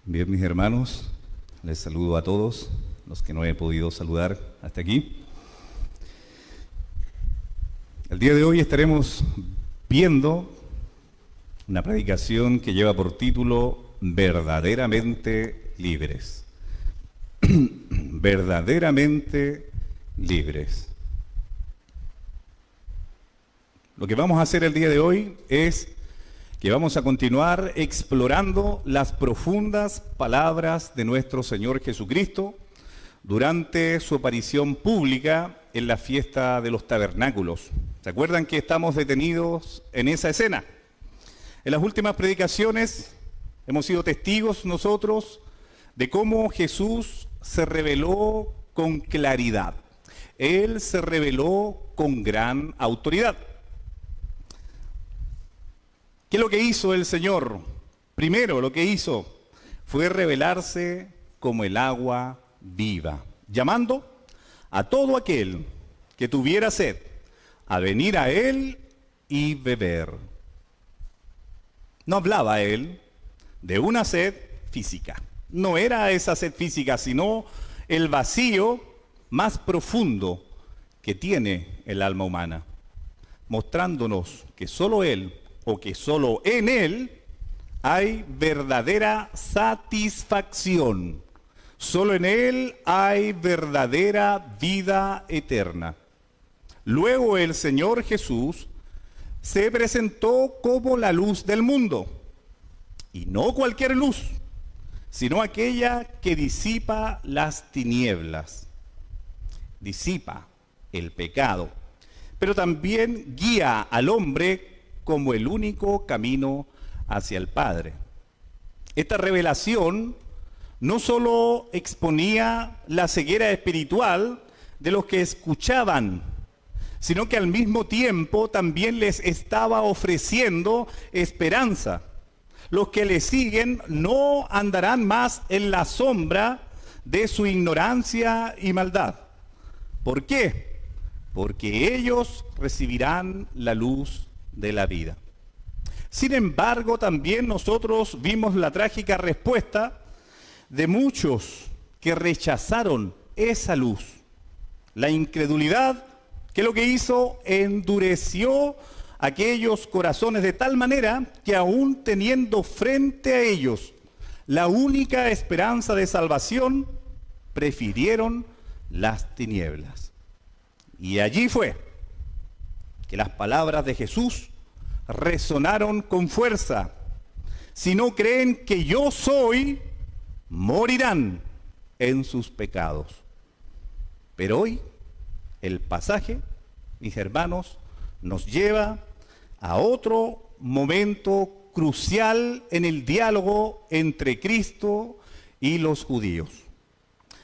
Bien, mis hermanos, les saludo a todos los que no he podido saludar hasta aquí. El día de hoy estaremos viendo una predicación que lleva por título Verdaderamente libres. Verdaderamente libres. Lo que vamos a hacer el día de hoy es que vamos a continuar explorando las profundas palabras de nuestro Señor Jesucristo durante su aparición pública en la fiesta de los tabernáculos. ¿Se acuerdan que estamos detenidos en esa escena? En las últimas predicaciones hemos sido testigos nosotros de cómo Jesús se reveló con claridad. Él se reveló con gran autoridad. ¿Qué es lo que hizo el Señor? Primero, lo que hizo fue revelarse como el agua viva, llamando a todo aquel que tuviera sed a venir a Él y beber. No hablaba Él de una sed física. No era esa sed física, sino el vacío más profundo que tiene el alma humana, mostrándonos que solo Él, o que solo en Él hay verdadera satisfacción. Solo en Él hay verdadera vida eterna. Luego el Señor Jesús se presentó como la luz del mundo. Y no cualquier luz, sino aquella que disipa las tinieblas. Disipa el pecado, pero también guía al hombre como el único camino hacia el Padre. Esta revelación no solo exponía la ceguera espiritual de los que escuchaban, sino que al mismo tiempo también les estaba ofreciendo esperanza. Los que le siguen no andarán más en la sombra de su ignorancia y maldad. ¿Por qué? Porque ellos recibirán la luz de la vida. Sin embargo, también nosotros vimos la trágica respuesta de muchos que rechazaron esa luz. La incredulidad, que lo que hizo, endureció aquellos corazones de tal manera que aún teniendo frente a ellos la única esperanza de salvación, prefirieron las tinieblas. Y allí fue que las palabras de Jesús resonaron con fuerza. Si no creen que yo soy, morirán en sus pecados. Pero hoy el pasaje, mis hermanos, nos lleva a otro momento crucial en el diálogo entre Cristo y los judíos.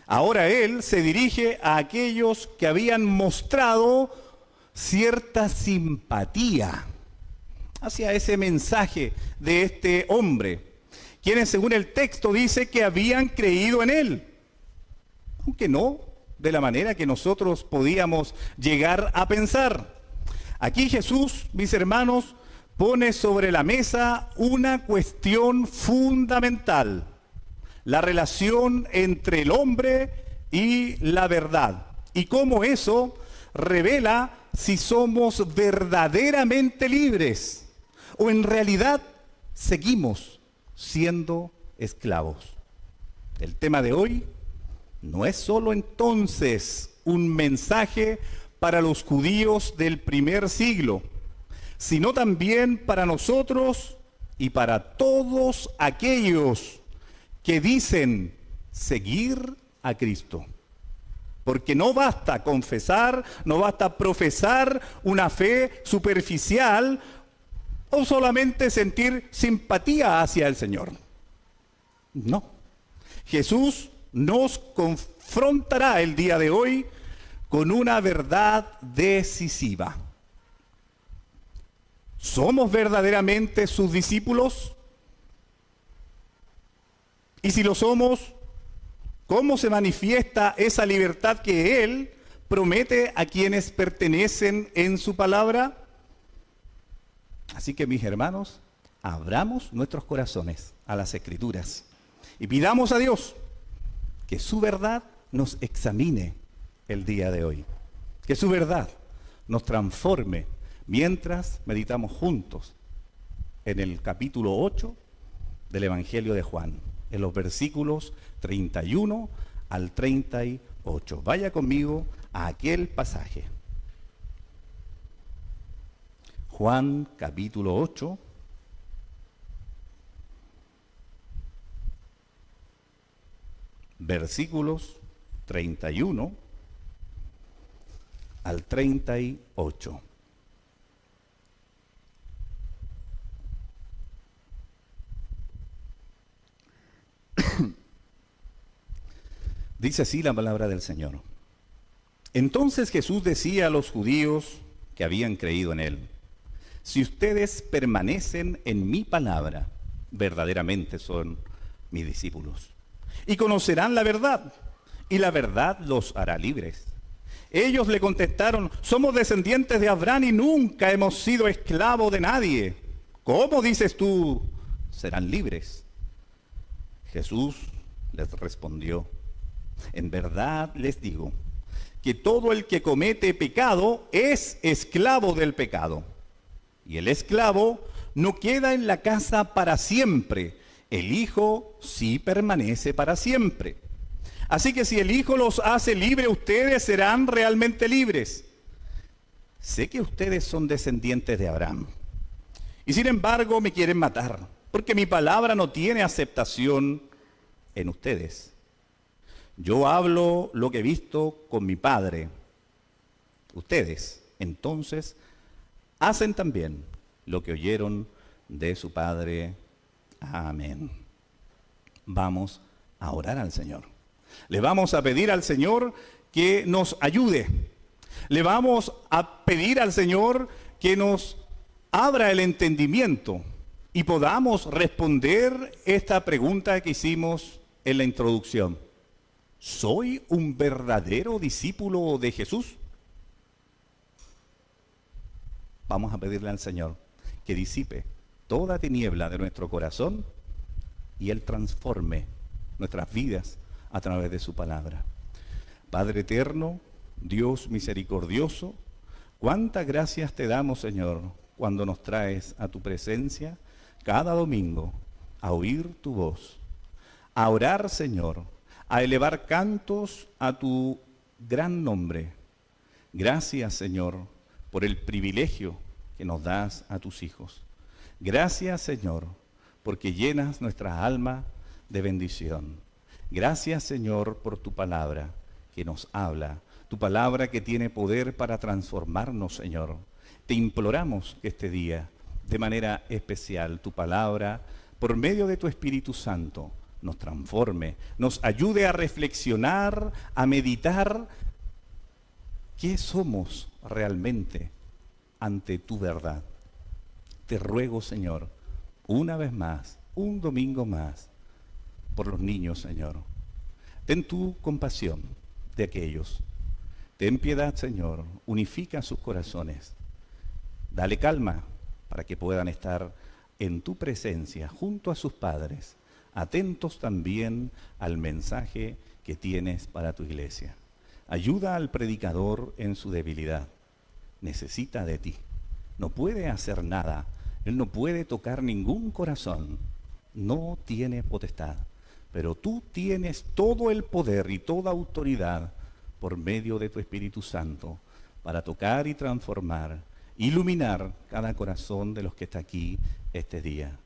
Ahora Él se dirige a aquellos que habían mostrado cierta simpatía hacia ese mensaje de este hombre, quienes según el texto dice que habían creído en Él, aunque no de la manera que nosotros podíamos llegar a pensar. Aquí Jesús, mis hermanos, pone sobre la mesa una cuestión fundamental: la relación entre el hombre y la verdad, y cómo eso revela si somos verdaderamente libres o en realidad seguimos siendo esclavos. El tema de hoy no es solo entonces un mensaje para los judíos del primer siglo, sino también para nosotros y para todos aquellos que dicen seguir a Cristo. Porque no basta confesar, no basta profesar una fe superficial o solamente sentir simpatía hacia el Señor. No. Jesús nos confrontará el día de hoy con una verdad decisiva. ¿Somos verdaderamente sus discípulos? Y si lo somos, ¿cómo se manifiesta esa libertad que Él promete a quienes pertenecen en su palabra? Así que, mis hermanos, abramos nuestros corazones a las Escrituras Y pidamos a Dios que su verdad nos examine el día de hoy. Que su verdad nos transforme mientras meditamos juntos en el capítulo 8 del Evangelio de Juan, en los versículos 31 al 38. Vaya conmigo a aquel pasaje. Juan capítulo 8, versículos 31 al 38. Dice así la palabra del Señor. Entonces Jesús decía a los judíos que habían creído en él: si ustedes permanecen en mi palabra, verdaderamente son mis discípulos, y conocerán la verdad, y la verdad los hará libres. Ellos le contestaron: somos descendientes de Abraham y nunca hemos sido esclavos de nadie. ¿Cómo dices tú, serán libres? Jesús les respondió: en verdad les digo que todo el que comete pecado es esclavo del pecado. Y el esclavo no queda en la casa para siempre, el Hijo sí permanece para siempre. Así que si el Hijo los hace libres, ustedes serán realmente libres. Sé que ustedes son descendientes de Abraham, y sin embargo me quieren matar, porque mi palabra no tiene aceptación en ustedes. Yo hablo lo que he visto con mi Padre. Ustedes, entonces, hacen también lo que oyeron de su Padre. Amén. Vamos a orar al Señor. Le vamos a pedir al Señor que nos ayude. Le vamos a pedir al Señor que nos abra el entendimiento y podamos responder esta pregunta que hicimos en la introducción. ¿Soy un verdadero discípulo de Jesús? Vamos a pedirle al Señor que disipe toda tiniebla de nuestro corazón y Él transforme nuestras vidas a través de su palabra. Padre eterno, Dios misericordioso, cuántas gracias te damos, Señor, cuando nos traes a tu presencia cada domingo a oír tu voz, a orar, Señor, a elevar cantos a tu gran nombre. Gracias, Señor, por el privilegio que nos das a tus hijos. Gracias, Señor, porque llenas nuestra alma de bendición. Gracias, Señor, por tu palabra que nos habla, tu palabra que tiene poder para transformarnos, Señor. Te imploramos que este día, de manera especial, tu palabra, por medio de tu Espíritu Santo, nos transforme, nos ayude a reflexionar, a meditar qué somos realmente ante tu verdad. Te ruego, Señor, una vez más, un domingo más, por los niños, Señor. Ten tu compasión de aquellos. Ten piedad, Señor, unifica sus corazones. Dale calma para que puedan estar en tu presencia junto a sus padres, atentos también al mensaje que tienes para tu iglesia. Ayuda al predicador en su debilidad. Necesita de ti. No puede hacer nada. Él no puede tocar ningún corazón. No tiene potestad. Pero tú tienes todo el poder y toda autoridad por medio de tu Espíritu Santo para tocar y transformar, iluminar cada corazón de los que está aquí este día.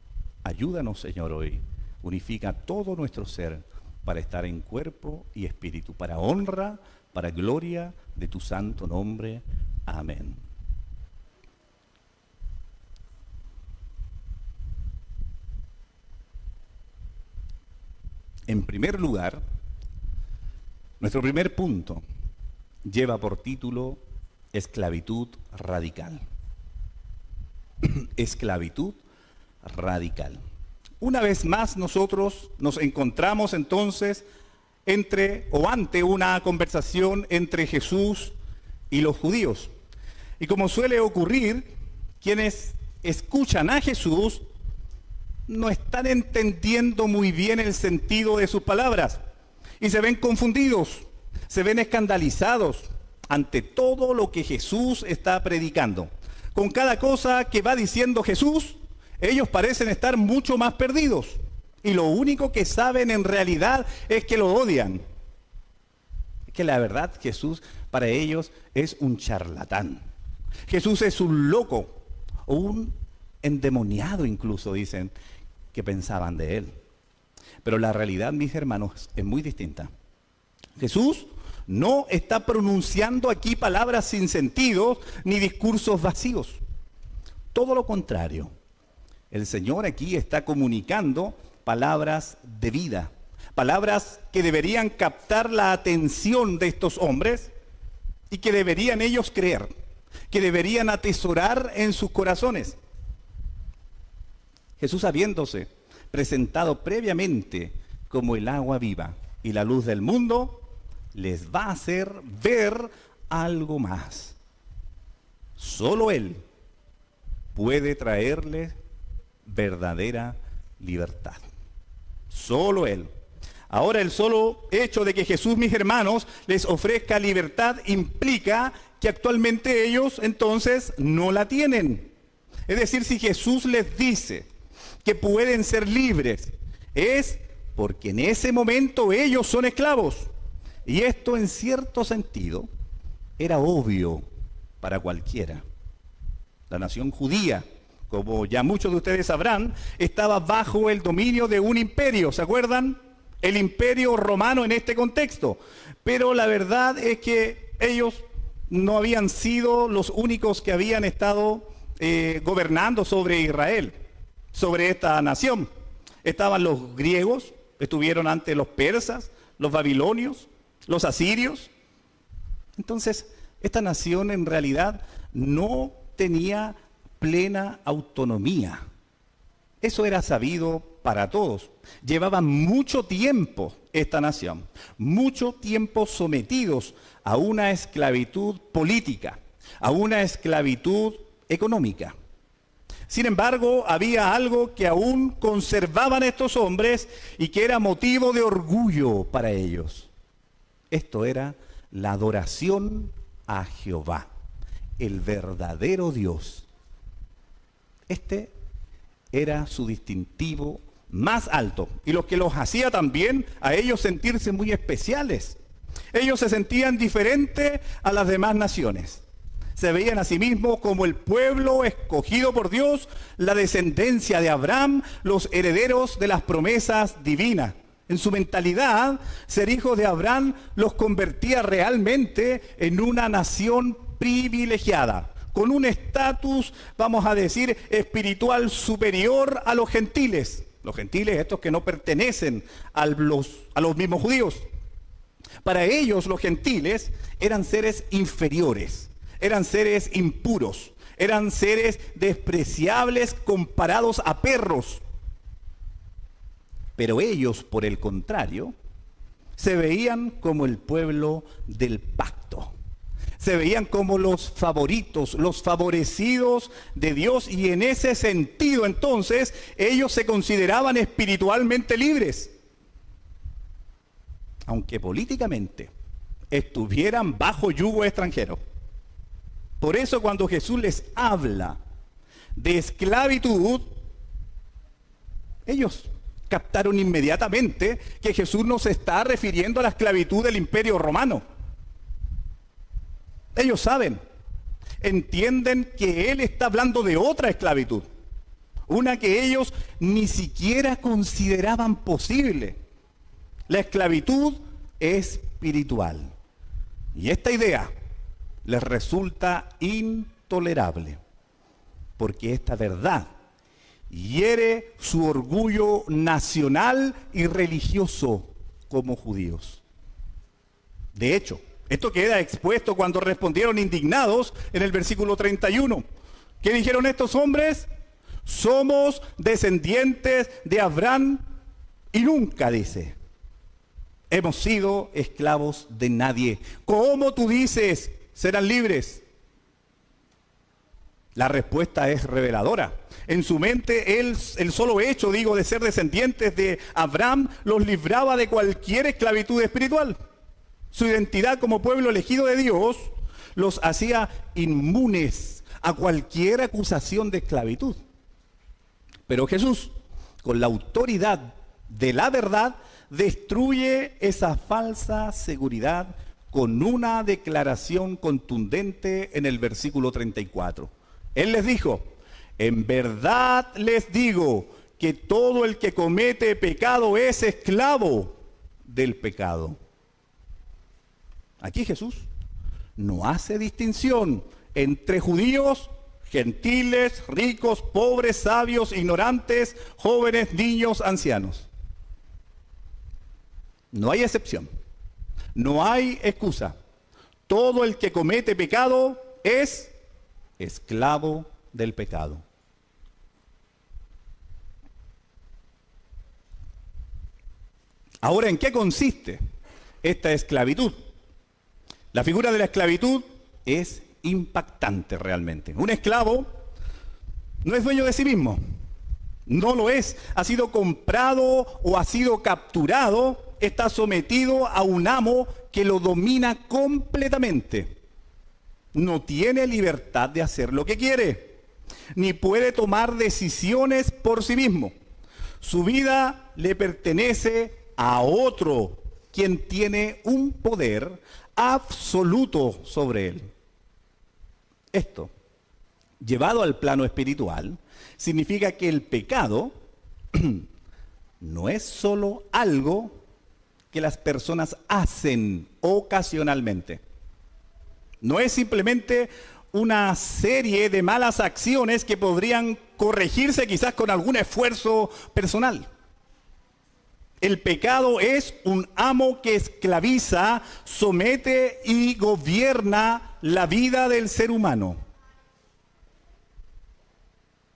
Ayúdanos, Señor, hoy. Unifica todo nuestro ser para estar en cuerpo y espíritu, para honra, para gloria de tu santo nombre. Amén. En primer lugar, nuestro primer punto lleva por título esclavitud radical. Esclavitud radical. Una vez más nosotros nos encontramos entonces ante una conversación entre Jesús y los judíos. Y como suele ocurrir, quienes escuchan a Jesús no están entendiendo muy bien el sentido de sus palabras y se ven confundidos, se ven escandalizados ante todo lo que Jesús está predicando. Con cada cosa que va diciendo Jesús, ellos parecen estar mucho más perdidos y lo único que saben en realidad es que lo odian. Es que la verdad, Jesús para ellos es un charlatán. Jesús es un loco o un endemoniado incluso, dicen que pensaban de él. Pero la realidad, mis hermanos, es muy distinta. Jesús no está pronunciando aquí palabras sin sentido ni discursos vacíos. Todo lo contrario. El Señor aquí está comunicando palabras de vida, palabras que deberían captar la atención de estos hombres y que deberían ellos creer, que deberían atesorar en sus corazones. Jesús, habiéndose presentado previamente como el agua viva y la luz del mundo, les va a hacer ver algo más. Solo Él puede traerles verdadera libertad. Solo Él. Ahora, el solo hecho de que Jesús, mis hermanos, les ofrezca libertad implica que actualmente ellos entonces no la tienen. Es decir, si Jesús les dice que pueden ser libres, es porque en ese momento ellos son esclavos. Y esto, en cierto sentido, era obvio para cualquiera. La nación judía, como ya muchos de ustedes sabrán, estaba bajo el dominio de un imperio, ¿se acuerdan? El imperio romano en este contexto. Pero la verdad es que ellos no habían sido los únicos que habían estado gobernando sobre Israel, sobre esta nación. Estaban los griegos, estuvieron ante los persas, los babilonios, los asirios. Entonces, esta nación en realidad no tenía plena autonomía. Eso era sabido para todos. Llevaba mucho tiempo esta nación, mucho tiempo sometidos a una esclavitud política, a una esclavitud económica. Sin embargo, había algo que aún conservaban estos hombres y que era motivo de orgullo para ellos. Esto era la adoración a Jehová, el verdadero Dios. Este era su distintivo más alto y lo que los hacía también a ellos sentirse muy especiales. Ellos se sentían diferentes a las demás naciones. Se veían a sí mismos como el pueblo escogido por Dios, la descendencia de Abraham, los herederos de las promesas divinas. En su mentalidad, ser hijos de Abraham los convertía realmente en una nación privilegiada, con un estatus, vamos a decir, espiritual superior a los gentiles. Los gentiles, estos que no pertenecen a los mismos judíos. Para ellos, los gentiles eran seres inferiores, eran seres impuros, eran seres despreciables comparados a perros. Pero ellos, por el contrario, se veían como el pueblo del pacto. Se veían como los favoritos, los favorecidos de Dios, y en ese sentido entonces ellos se consideraban espiritualmente libres. Aunque políticamente estuvieran bajo yugo extranjero. Por eso cuando Jesús les habla de esclavitud, ellos captaron inmediatamente que Jesús no se está refiriendo a la esclavitud del Imperio Romano. Ellos saben, entienden que Él está hablando de otra esclavitud, una que ellos ni siquiera consideraban posible. La esclavitud espiritual. Y esta idea les resulta intolerable, porque esta verdad hiere su orgullo nacional y religioso como judíos. De hecho, esto queda expuesto cuando respondieron indignados en el versículo 31. ¿Qué dijeron estos hombres? Somos descendientes de Abraham y nunca, dice, hemos sido esclavos de nadie. ¿Cómo tú dices serán libres? La respuesta es reveladora. En su mente, el solo hecho, de ser descendientes de Abraham los libraba de cualquier esclavitud espiritual. Su identidad como pueblo elegido de Dios los hacía inmunes a cualquier acusación de esclavitud. Pero Jesús, con la autoridad de la verdad, destruye esa falsa seguridad con una declaración contundente en el versículo 34. Él les dijo: en verdad les digo que todo el que comete pecado es esclavo del pecado. Aquí Jesús no hace distinción entre judíos, gentiles, ricos, pobres, sabios, ignorantes, jóvenes, niños, ancianos. No hay excepción, no hay excusa. Todo el que comete pecado es esclavo del pecado. Ahora, ¿en qué consiste esta esclavitud? La figura de la esclavitud es impactante realmente. Un esclavo no es dueño de sí mismo, no lo es. Ha sido comprado o ha sido capturado, está sometido a un amo que lo domina completamente. No tiene libertad de hacer lo que quiere, ni puede tomar decisiones por sí mismo. Su vida le pertenece a otro, quien tiene un poder absoluto sobre él. Esto, llevado al plano espiritual, significa que el pecado no es solo algo que las personas hacen ocasionalmente. No es simplemente una serie de malas acciones que podrían corregirse quizás con algún esfuerzo personal. El pecado es un amo que esclaviza, somete y gobierna la vida del ser humano.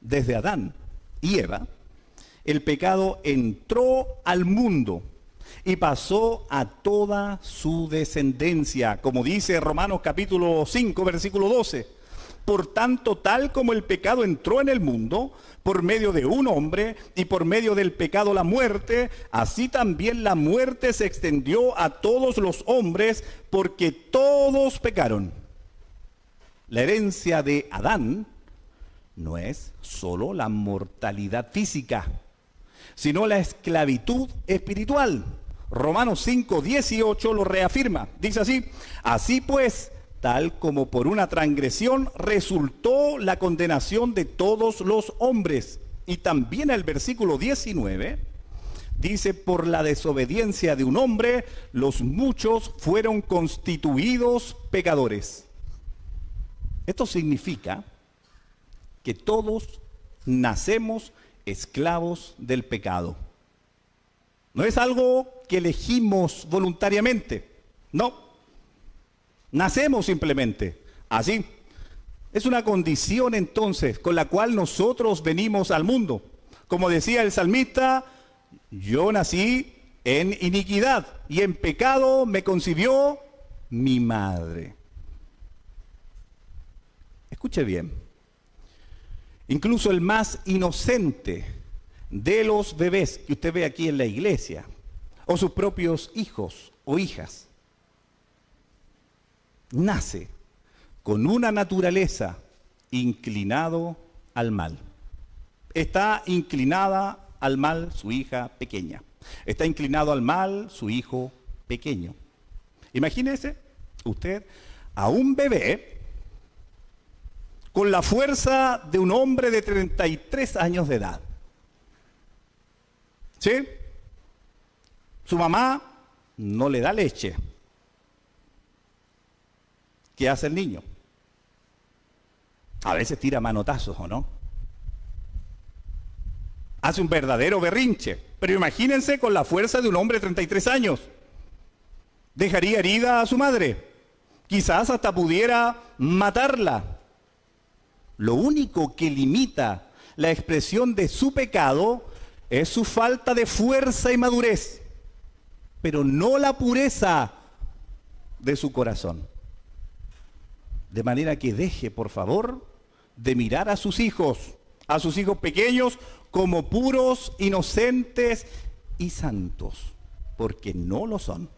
Desde Adán y Eva, el pecado entró al mundo y pasó a toda su descendencia, como dice Romanos capítulo 5, versículo 12. Por tanto, tal como el pecado entró en el mundo, por medio de un hombre, y por medio del pecado la muerte, así también la muerte se extendió a todos los hombres, porque todos pecaron. La herencia de Adán no es solo la mortalidad física, sino la esclavitud espiritual. Romanos 5, 18 lo reafirma. Dice así: así pues, tal como por una transgresión resultó la condenación de todos los hombres. Y también el versículo 19 dice: por la desobediencia de un hombre, los muchos fueron constituidos pecadores. Esto significa que todos nacemos esclavos del pecado. No es algo que elegimos voluntariamente, no. Nacemos simplemente así. Es una condición entonces con la cual nosotros venimos al mundo. Como decía el salmista: yo nací en iniquidad y en pecado me concibió mi madre. Escuche bien. Incluso el más inocente de los bebés que usted ve aquí en la iglesia, o sus propios hijos o hijas, nace con una naturaleza inclinado al mal. Está inclinada al mal su hija pequeña. Está inclinado al mal su hijo pequeño. Imagínese usted a un bebé con la fuerza de un hombre de 33 años de edad. ¿Sí? Su mamá no le da leche. ¿Qué hace el niño? A veces tira manotazos, ¿o no? Hace un verdadero berrinche. Pero imagínense con la fuerza de un hombre de 33 años. Dejaría herida a su madre. Quizás hasta pudiera matarla. Lo único que limita la expresión de su pecado es su falta de fuerza y madurez, pero no la pureza de su corazón. De manera que deje, por favor, de mirar a sus hijos pequeños, como puros, inocentes y santos, porque no lo son.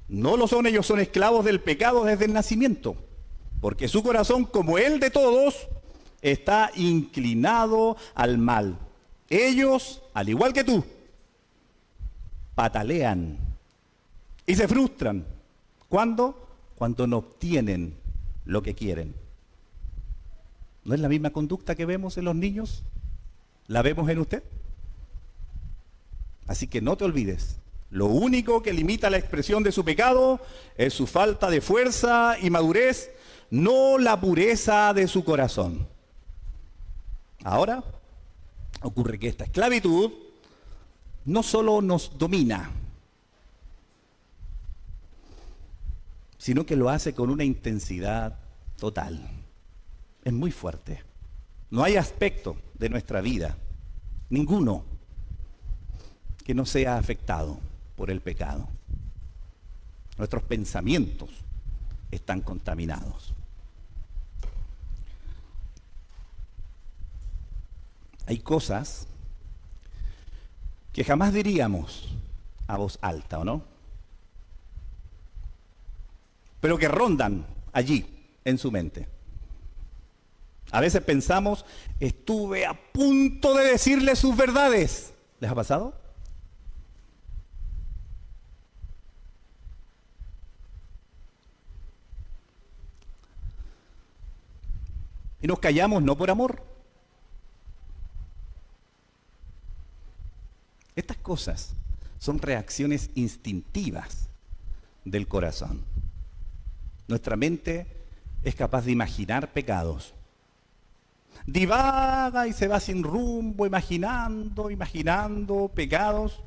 No lo son, ellos son esclavos del pecado desde el nacimiento, porque su corazón, como el de todos, está inclinado al mal. Ellos, al igual que tú, patalean y se frustran. ¿Cuándo? Cuando no obtienen lo que quieren. ¿No es la misma conducta que vemos en los niños? ¿La vemos en usted? Así que no te olvides, lo único que limita la expresión de su pecado es su falta de fuerza y madurez, no la pureza de su corazón. Ahora, ocurre que esta esclavitud no solo nos domina, sino que lo hace con una intensidad total. Es muy fuerte. No hay aspecto de nuestra vida, ninguno, que no sea afectado por el pecado. Nuestros pensamientos están contaminados. Hay cosas que jamás diríamos a voz alta, ¿o no? Pero que rondan allí, en su mente. A veces pensamos, estuve a punto de decirle sus verdades. ¿Les ha pasado? Y nos callamos no por amor. Estas cosas son reacciones instintivas del corazón. Nuestra mente es capaz de imaginar pecados. Divaga y se va sin rumbo, imaginando pecados.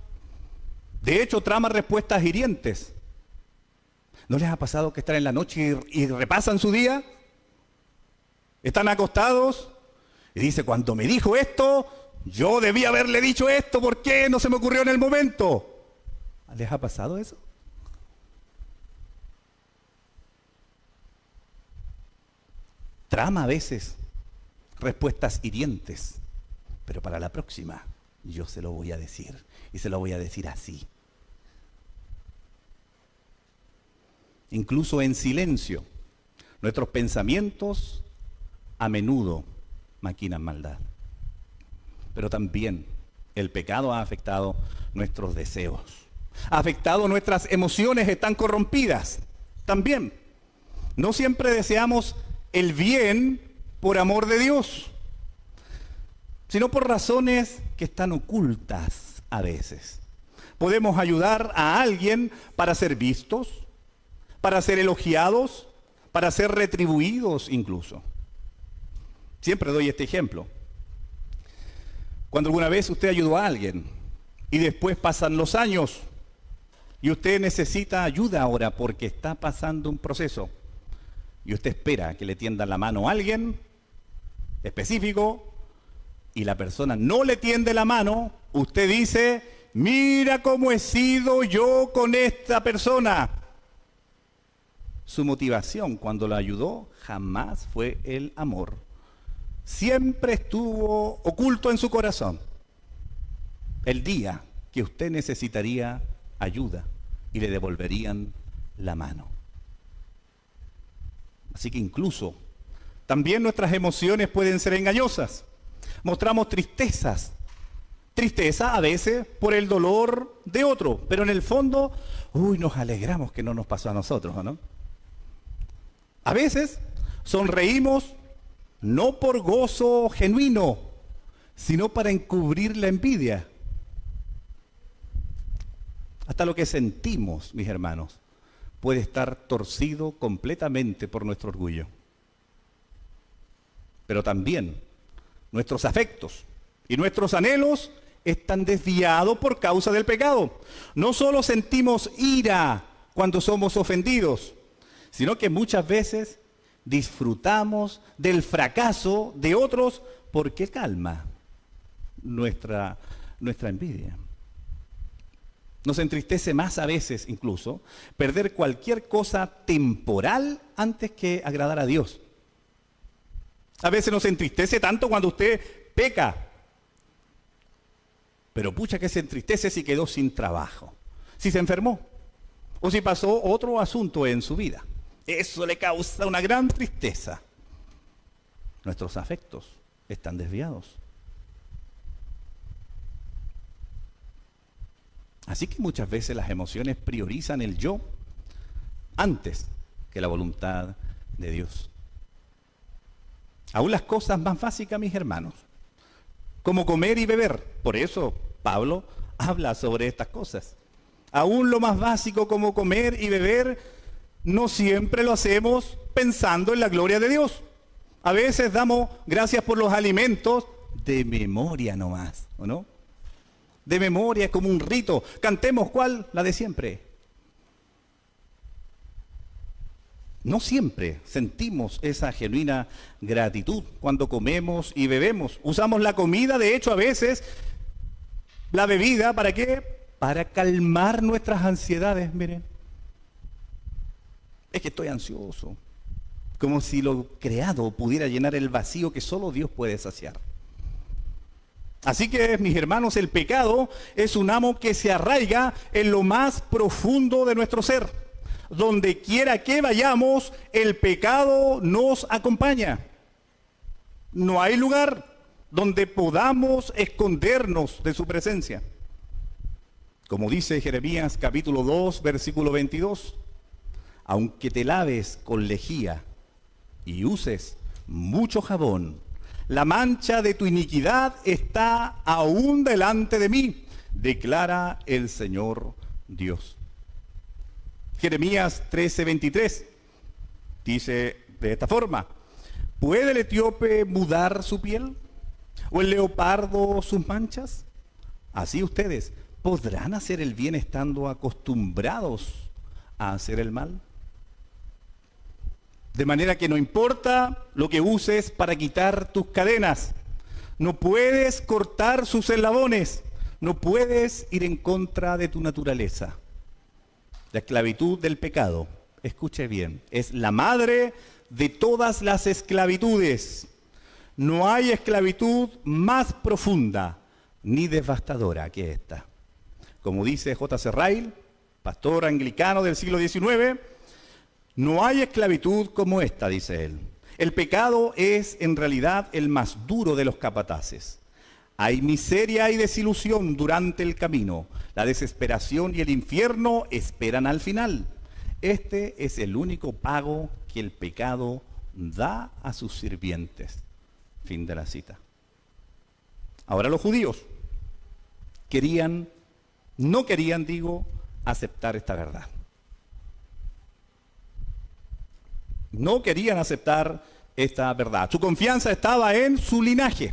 De hecho, trama respuestas hirientes. ¿No les ha pasado que están en la noche y repasan su día? Están acostados y dice, cuando me dijo esto, yo debía haberle dicho esto, ¿por qué no se me ocurrió en el momento? ¿Les ha pasado eso? Trama a veces respuestas hirientes, pero para la próxima yo se lo voy a decir, y se lo voy a decir así. Incluso en silencio, nuestros pensamientos a menudo maquinan maldad. Pero también el pecado ha afectado nuestros deseos, ha afectado nuestras emociones, están corrompidas. También, no siempre deseamos el bien por amor de Dios, sino por razones que están ocultas a veces. Podemos ayudar a alguien para ser vistos, para ser elogiados, para ser retribuidos incluso. Siempre doy este ejemplo. Cuando alguna vez usted ayudó a alguien y después pasan los años y usted necesita ayuda ahora porque está pasando un proceso y usted espera que le tienda la mano a alguien específico y la persona no le tiende la mano, usted dice, mira cómo he sido yo con esta persona. Su motivación cuando la ayudó jamás fue el amor. Siempre estuvo oculto en su corazón el día que usted necesitaría ayuda y le devolverían la mano. Así que incluso también nuestras emociones pueden ser engañosas. Mostramos tristeza a veces por el dolor de otro, pero en el fondo, nos alegramos que no nos pasó a nosotros, ¿no? A veces sonreímos no por gozo genuino, sino para encubrir la envidia. Hasta lo que sentimos, mis hermanos, puede estar torcido completamente por nuestro orgullo. Pero también nuestros afectos y nuestros anhelos están desviados por causa del pecado. No solo sentimos ira cuando somos ofendidos, sino que muchas veces disfrutamos del fracaso de otros porque calma nuestra envidia. Nos entristece más a veces incluso perder cualquier cosa temporal antes que agradar a Dios. A veces nos entristece tanto cuando usted peca. Pero pucha que se entristece si quedó sin trabajo, si se enfermó o si pasó otro asunto en su vida. Eso le causa una gran tristeza. Nuestros afectos están desviados. Así que muchas veces las emociones priorizan el yo antes que la voluntad de Dios. Aún las cosas más básicas, mis hermanos, como comer y beber. Por eso Pablo habla sobre estas cosas. Aún lo más básico como comer y beber, no siempre lo hacemos pensando en la gloria de Dios. A veces damos gracias por los alimentos de memoria nomás, ¿o no? De memoria, es como un rito. Cantemos, ¿cuál? La de siempre. No siempre sentimos esa genuina gratitud cuando comemos y bebemos. Usamos la comida, de hecho, a veces, la bebida, ¿para qué? Para calmar nuestras ansiedades, miren. Es que estoy ansioso. Como si lo creado pudiera llenar el vacío que solo Dios puede saciar. Así que, mis hermanos, el pecado es un amo que se arraiga en lo más profundo de nuestro ser. Donde quiera que vayamos, el pecado nos acompaña. No hay lugar donde podamos escondernos de su presencia. Como dice Jeremías capítulo 2, versículo 22, aunque te laves con lejía y uses mucho jabón, la mancha de tu iniquidad está aún delante de mí, declara el Señor Dios. Jeremías 13:23 dice de esta forma: ¿puede el etíope mudar su piel? ¿O el leopardo sus manchas? Así ustedes podrán hacer el bien estando acostumbrados a hacer el mal. De manera que no importa lo que uses para quitar tus cadenas, no puedes cortar sus eslabones, no puedes ir en contra de tu naturaleza. La esclavitud del pecado, escuche bien, es la madre de todas las esclavitudes. No hay esclavitud más profunda ni devastadora que esta. Como dice J.C. Ryle, pastor anglicano del siglo XIX, no hay esclavitud como esta, dice él. El pecado es en realidad el más duro de los capataces. Hay miseria y desilusión durante el camino. La desesperación y el infierno esperan al final. Este es el único pago que el pecado da a sus sirvientes. Fin de la cita. Ahora los judíos no querían, aceptar esta verdad. No querían aceptar esta verdad. Su confianza estaba en su linaje,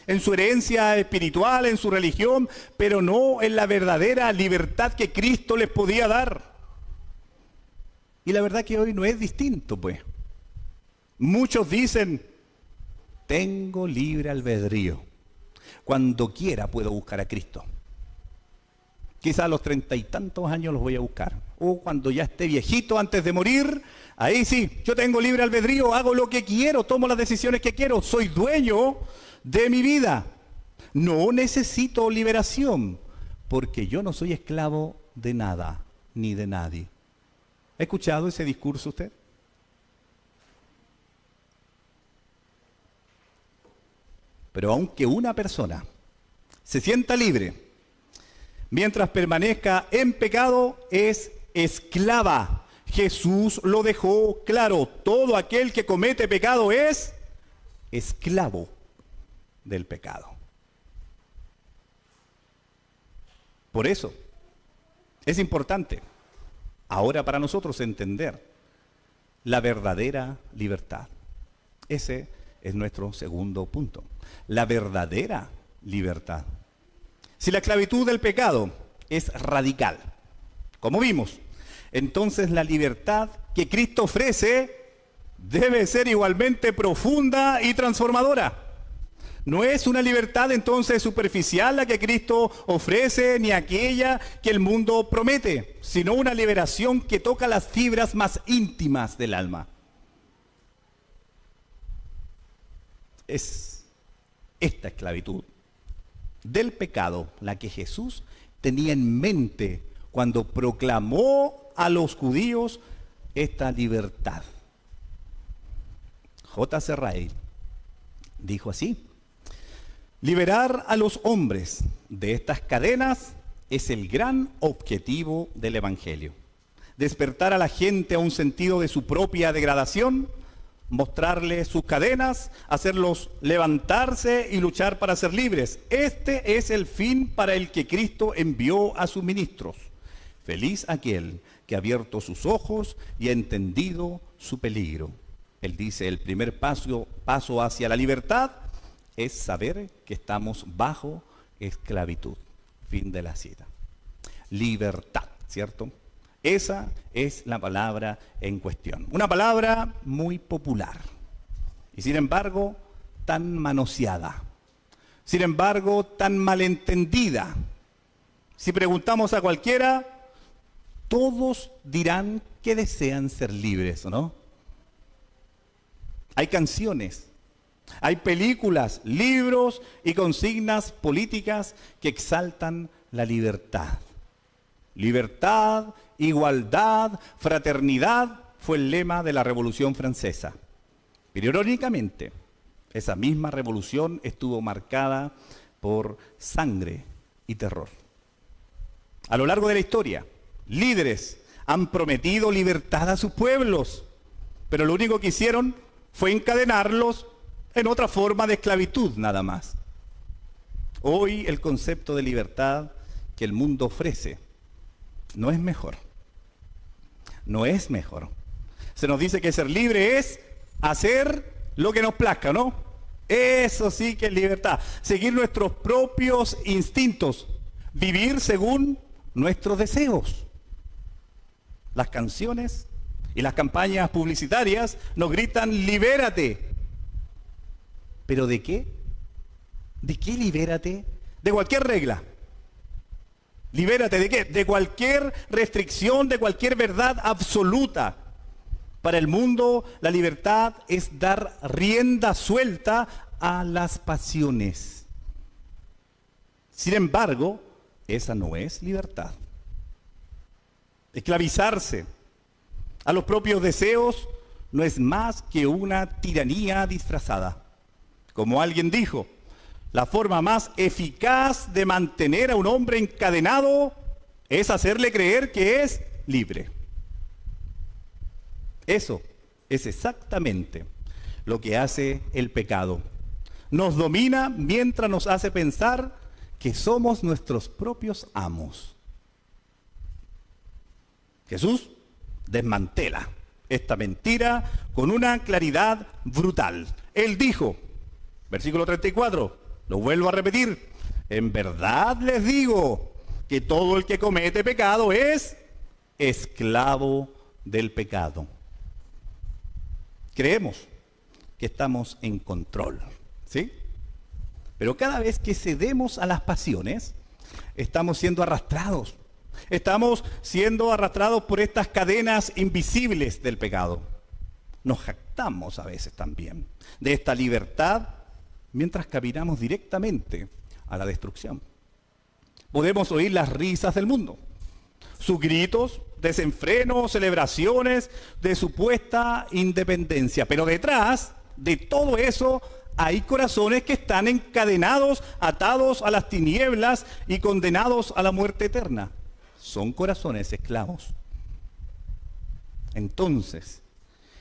en su herencia espiritual, en su religión, pero no en la verdadera libertad que Cristo les podía dar. Y la verdad que hoy no es distinto, pues. Muchos dicen, tengo libre albedrío. Cuando quiera puedo buscar a Cristo. Quizás a los 30 y tantos años los voy a buscar. O cuando ya esté viejito, antes de morir, ahí sí, yo tengo libre albedrío, hago lo que quiero, tomo las decisiones que quiero, soy dueño de mi vida. No necesito liberación, porque yo no soy esclavo de nada, ni de nadie. ¿Ha escuchado ese discurso usted? Pero aunque una persona se sienta libre, mientras permanezca en pecado, es esclava. Jesús lo dejó claro. Todo aquel que comete pecado es esclavo del pecado. Por eso, es importante ahora para nosotros entender la verdadera libertad. Ese es nuestro segundo punto. La verdadera libertad. Si la esclavitud del pecado es radical, como vimos, entonces la libertad que Cristo ofrece debe ser igualmente profunda y transformadora. No es una libertad entonces superficial la que Cristo ofrece, ni aquella que el mundo promete, sino una liberación que toca las fibras más íntimas del alma. Es esta esclavitud del pecado la que Jesús tenía en mente cuando proclamó a los judíos esta libertad. J.C. Ryle dijo así: liberar a los hombres de estas cadenas es el gran objetivo del Evangelio. Despertar a la gente a un sentido de su propia degradación, mostrarles sus cadenas, hacerlos levantarse y luchar para ser libres. Este es el fin para el que Cristo envió a sus ministros. Feliz aquel que ha abierto sus ojos y ha entendido su peligro. Él dice, el primer paso hacia la libertad es saber que estamos bajo esclavitud. Fin de la cita. Libertad, ¿cierto? Esa es la palabra en cuestión. Una palabra muy popular y sin embargo tan manoseada, sin embargo tan malentendida. Si preguntamos a cualquiera, todos dirán que desean ser libres, ¿o no? Hay canciones, hay películas, libros y consignas políticas que exaltan la libertad. Libertad, igualdad, fraternidad fue el lema de la Revolución Francesa. Pero irónicamente, esa misma revolución estuvo marcada por sangre y terror. A lo largo de la historia, líderes han prometido libertad a sus pueblos, pero lo único que hicieron fue encadenarlos en otra forma de esclavitud nada más. Hoy el concepto de libertad que el mundo ofrece no es mejor. No es mejor. Se nos dice que ser libre es hacer lo que nos plazca, ¿no? Eso sí que es libertad. Seguir nuestros propios instintos. Vivir según nuestros deseos. Las canciones y las campañas publicitarias nos gritan libérate. ¿Pero de qué? ¿De qué libérate? De cualquier regla. ¿Libérate de qué? De cualquier restricción, de cualquier verdad absoluta. Para el mundo, la libertad es dar rienda suelta a las pasiones. Sin embargo, esa no es libertad. Esclavizarse a los propios deseos no es más que una tiranía disfrazada. Como alguien dijo, la forma más eficaz de mantener a un hombre encadenado es hacerle creer que es libre. Eso es exactamente lo que hace el pecado. Nos domina mientras nos hace pensar que somos nuestros propios amos. Jesús desmantela esta mentira con una claridad brutal. Él dijo, versículo 34, lo vuelvo a repetir, en verdad les digo que todo el que comete pecado es esclavo del pecado. Creemos que estamos en control, ¿sí? Pero cada vez que cedemos a las pasiones, estamos siendo arrastrados. Estamos siendo arrastrados por estas cadenas invisibles del pecado. Nos jactamos a veces también de esta libertad mientras caminamos directamente a la destrucción. Podemos oír las risas del mundo, sus gritos, desenfreno, celebraciones de supuesta independencia. Pero detrás de todo eso hay corazones que están encadenados, atados a las tinieblas y condenados a la muerte eterna. Son corazones esclavos. Entonces,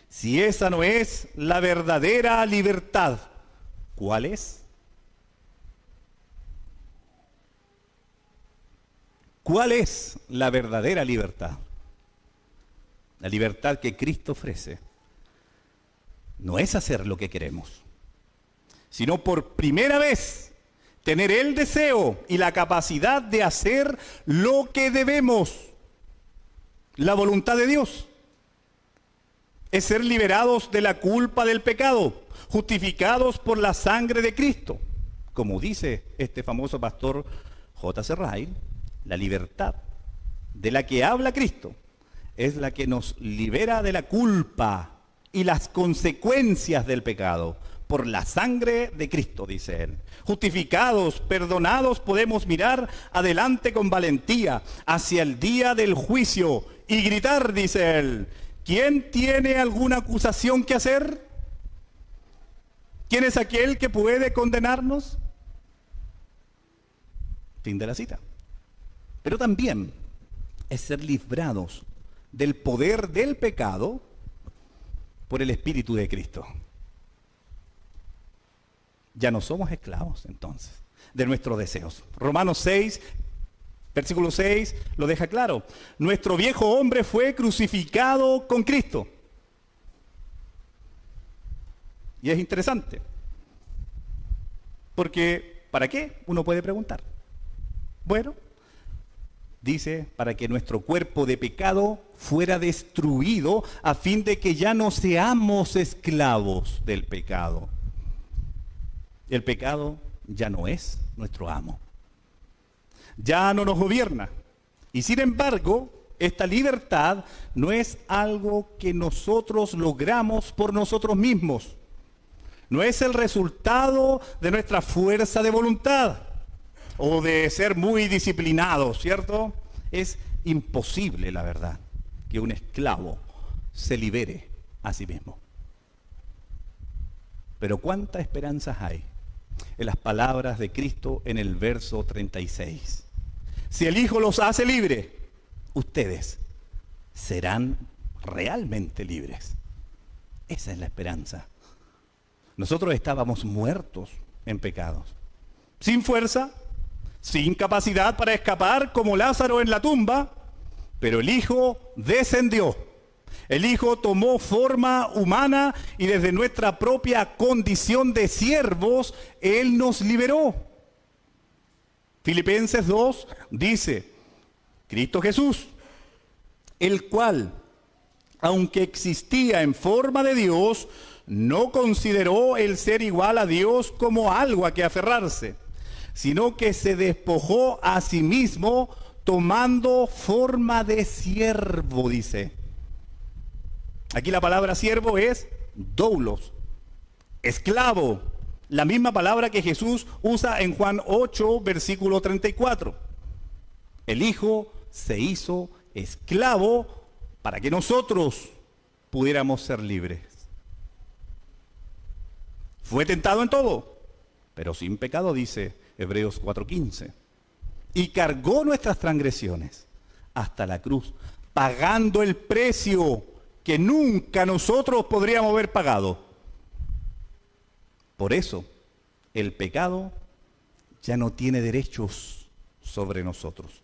si esa no es la verdadera libertad, ¿cuál es? ¿Cuál es la verdadera libertad? La libertad que Cristo ofrece no es hacer lo que queremos, sino por primera vez tener el deseo y la capacidad de hacer lo que debemos. La voluntad de Dios es ser liberados de la culpa del pecado, justificados por la sangre de Cristo. Como dice este famoso pastor J.C. Ryle, la libertad de la que habla Cristo es la que nos libera de la culpa y las consecuencias del pecado, por la sangre de Cristo, dice él. Justificados, perdonados, podemos mirar adelante con valentía hacia el día del juicio y gritar, dice él, ¿quién tiene alguna acusación que hacer? ¿Quién es aquel que puede condenarnos? Fin de la cita. Pero también es ser librados del poder del pecado por el Espíritu de Cristo. Ya no somos esclavos, entonces, de nuestros deseos. Romanos 6, versículo 6, lo deja claro. Nuestro viejo hombre fue crucificado con Cristo. Y es interesante, porque ¿para qué? Uno puede preguntar. Bueno, dice, para que nuestro cuerpo de pecado fuera destruido, a fin de que ya no seamos esclavos del pecado. El pecado ya no es nuestro amo. Ya no nos gobierna. Y sin embargo, esta libertad no es algo que nosotros logramos por nosotros mismos. No es el resultado de nuestra fuerza de voluntad o de ser muy disciplinados, ¿cierto? Es imposible, la verdad, que un esclavo se libere a sí mismo. Pero ¿cuántas esperanzas hay en las palabras de Cristo en el verso 36? Si el Hijo los hace libres, ustedes serán realmente libres. Esa es la esperanza. Nosotros estábamos muertos en pecados, sin fuerza, sin capacidad para escapar como Lázaro en la tumba, pero el Hijo descendió. El Hijo tomó forma humana y desde nuestra propia condición de siervos, Él nos liberó. Filipenses 2 dice, Cristo Jesús, el cual, aunque existía en forma de Dios, no consideró el ser igual a Dios como algo a que aferrarse, sino que se despojó a sí mismo tomando forma de siervo, dice. Aquí la palabra siervo es doulos, esclavo, la misma palabra que Jesús usa en Juan 8, versículo 34. El Hijo se hizo esclavo para que nosotros pudiéramos ser libres. Fue tentado en todo, pero sin pecado, dice Hebreos 4:15. Y cargó nuestras transgresiones hasta la cruz, pagando el precio que nunca nosotros podríamos haber pagado. Por eso, el pecado ya no tiene derechos sobre nosotros.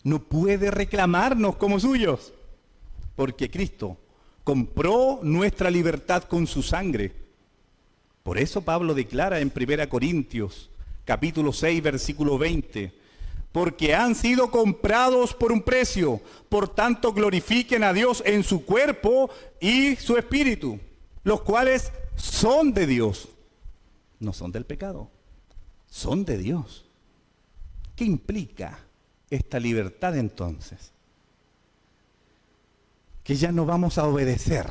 No puede reclamarnos como suyos, porque Cristo compró nuestra libertad con su sangre. Por eso Pablo declara en 1 Corintios, capítulo 6, versículo 20, porque han sido comprados por un precio, por tanto glorifiquen a Dios en su cuerpo y su espíritu, los cuales son de Dios, no son del pecado, son de Dios. ¿Qué implica esta libertad entonces? Que ya no vamos a obedecer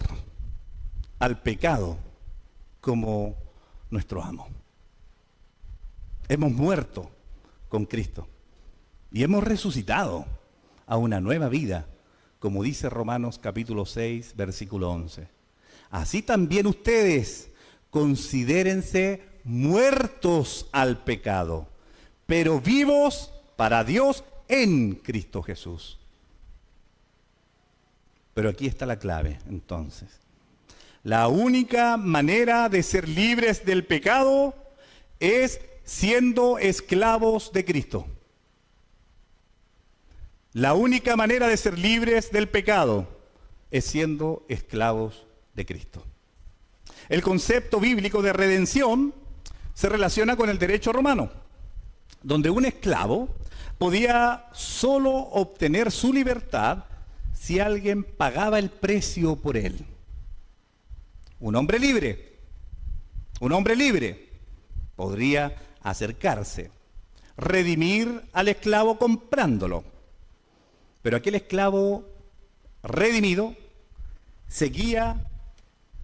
al pecado como nuestro amo. Hemos muerto con Cristo. Y hemos resucitado a una nueva vida, como dice Romanos capítulo 6, versículo 11. Así también ustedes considérense muertos al pecado, pero vivos para Dios en Cristo Jesús. Pero aquí está la clave, entonces. La única manera de ser libres del pecado es siendo esclavos de Cristo. La única manera de ser libres del pecado es siendo esclavos de Cristo. El concepto bíblico de redención se relaciona con el derecho romano, donde un esclavo podía solo obtener su libertad si alguien pagaba el precio por él. Un hombre libre podría acercarse, redimir al esclavo comprándolo. Pero aquel esclavo redimido seguía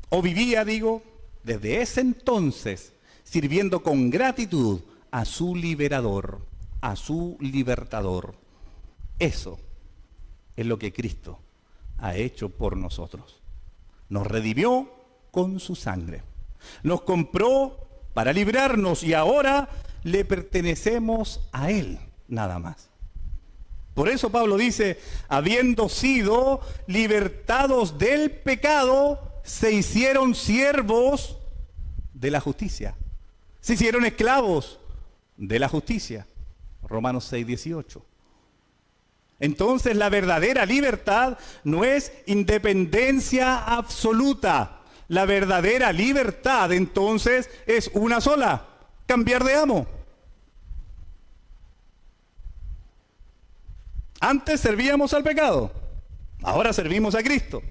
o vivía, desde ese entonces, sirviendo con gratitud a su liberador, a su libertador. Eso es lo que Cristo ha hecho por nosotros. Nos redimió con su sangre. Nos compró para librarnos y ahora le pertenecemos a Él, nada más. Por eso Pablo dice, habiendo sido libertados del pecado, se hicieron siervos de la justicia. Se hicieron esclavos de la justicia. Romanos 6:18. Entonces la verdadera libertad no es independencia absoluta. La verdadera libertad entonces es una sola: cambiar de amo. Antes servíamos al pecado, ahora servimos a Cristo.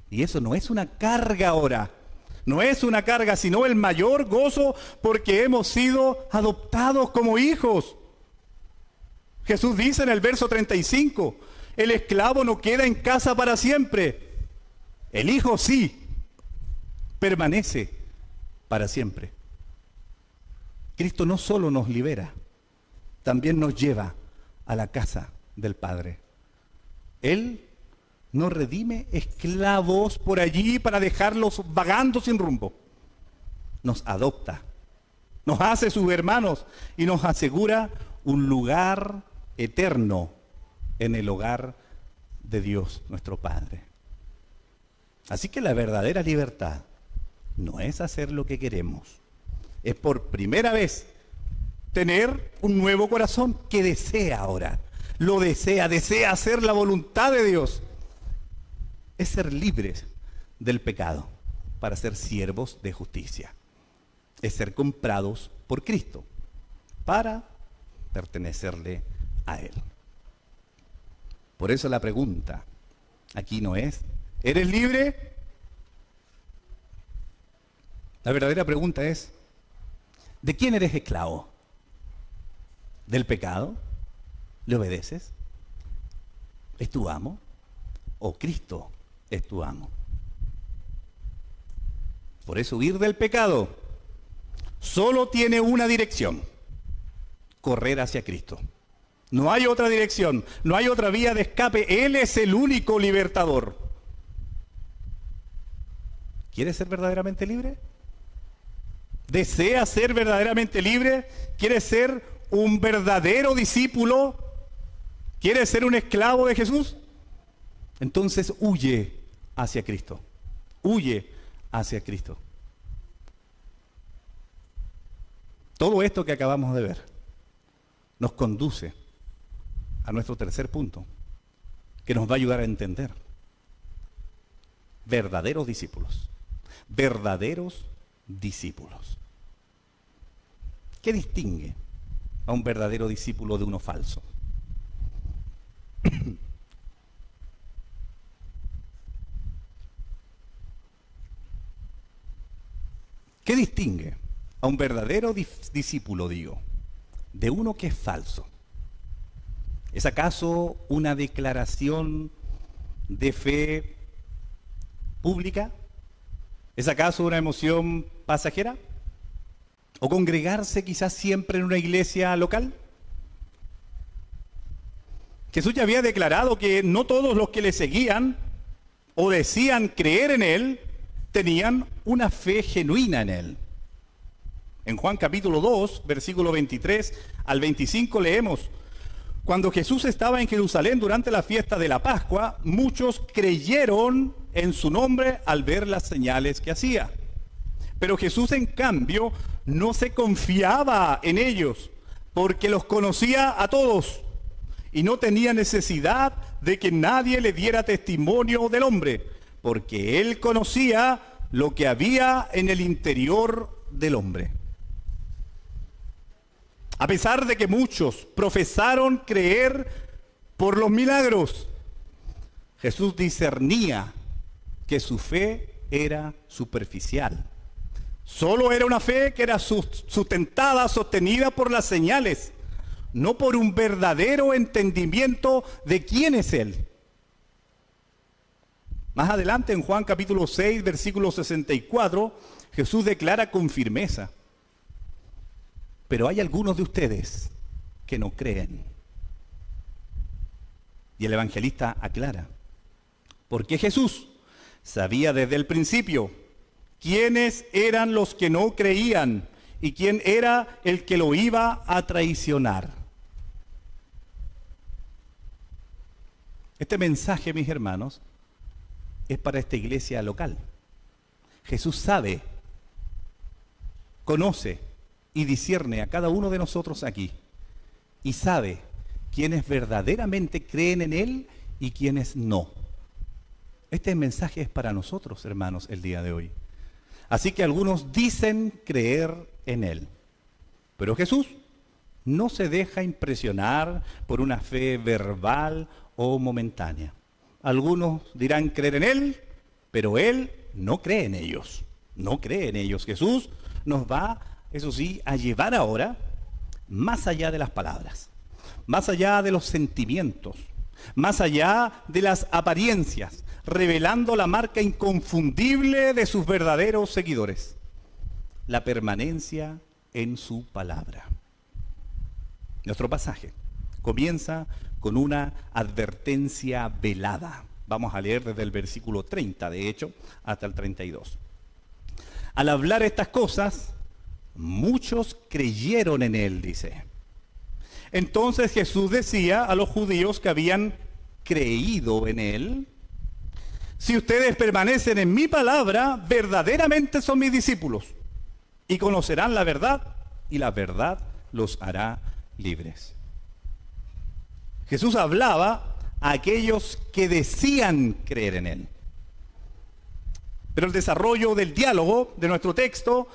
Y eso no es una carga ahora, no es una carga, sino el mayor gozo porque hemos sido adoptados como hijos. Jesús dice en el verso 35, el esclavo no queda en casa para siempre, el hijo sí, permanece para siempre. Cristo no solo nos libera, también nos lleva a la casa del Padre. Él no redime esclavos por allí para dejarlos vagando sin rumbo. Nos adopta, nos hace sus hermanos y nos asegura un lugar eterno en el hogar de Dios, nuestro Padre. Así que la verdadera libertad no es hacer lo que queremos, es por primera vez tener un nuevo corazón que desea ahora, lo desea hacer la voluntad de Dios. Es ser libres del pecado para ser siervos de justicia. Es ser comprados por Cristo para pertenecerle a Él. Por eso la pregunta aquí no es, ¿eres libre? La verdadera pregunta es, ¿de quién eres esclavo? ¿Del pecado? ¿Le obedeces? ¿Es tu amo? ¿O Cristo es tu amo? Por eso huir del pecado solo tiene una dirección: correr hacia Cristo. No hay otra dirección, no hay otra vía de escape. Él es el único libertador. ¿Quieres ser verdaderamente libre? ¿Deseas ser verdaderamente libre? ¿Quieres ser un verdadero discípulo? ¿Quieres ser un esclavo de Jesús? Entonces huye hacia Cristo. Huye hacia Cristo. Todo esto que acabamos de ver nos conduce a nuestro tercer punto, que nos va a ayudar a entender. Verdaderos discípulos. Verdaderos discípulos. ¿Qué distingue a un verdadero discípulo de uno falso? ¿Qué distingue a un verdadero discípulo, digo, de uno que es falso? ¿Es acaso una declaración de fe pública? ¿Es acaso una emoción pasajera? ¿O congregarse quizás siempre en una iglesia local? Jesús ya había declarado que no todos los que le seguían o decían creer en Él tenían una fe genuina en Él. En Juan capítulo 2, versículo 23 al 25 leemos: cuando Jesús estaba en Jerusalén durante la fiesta de la Pascua, muchos creyeron en su nombre al ver las señales que hacía. Pero Jesús, en cambio, no se confiaba en ellos, porque los conocía a todos y no tenía necesidad de que nadie le diera testimonio del hombre, porque él conocía lo que había en el interior del hombre. A pesar de que muchos profesaron creer por los milagros, Jesús discernía que su fe era superficial. Solo era una fe que era sustentada, sostenida por las señales, no por un verdadero entendimiento de quién es Él. Más adelante en Juan capítulo 6, versículo 64, Jesús declara con firmeza: pero hay algunos de ustedes que no creen. Y el evangelista aclara: porque Jesús sabía desde el principio quiénes eran los que no creían y quién era el que lo iba a traicionar. Este mensaje, mis hermanos, es para esta iglesia local. Jesús sabe, conoce y discierne a cada uno de nosotros aquí. Y sabe quiénes verdaderamente creen en Él y quiénes no. Este mensaje es para nosotros, hermanos, el día de hoy. Así que algunos dicen creer en Él. Pero Jesús no se deja impresionar por una fe verbal o momentánea. Algunos dirán creer en Él, pero Él no cree en ellos. No cree en ellos. Jesús nos va, eso sí, a llevar ahora más allá de las palabras, más allá de los sentimientos, más allá de las apariencias, revelando la marca inconfundible de sus verdaderos seguidores: la permanencia en su palabra. Nuestro pasaje comienza con una advertencia velada. Vamos a leer desde el versículo 30, de hecho, hasta el 32. Al hablar estas cosas, muchos creyeron en él, dice. Entonces Jesús decía a los judíos que habían creído en él: si ustedes permanecen en mi palabra, verdaderamente son mis discípulos, y conocerán la verdad, y la verdad los hará libres. Jesús hablaba a aquellos que decían creer en Él. Pero el desarrollo del diálogo de nuestro texto,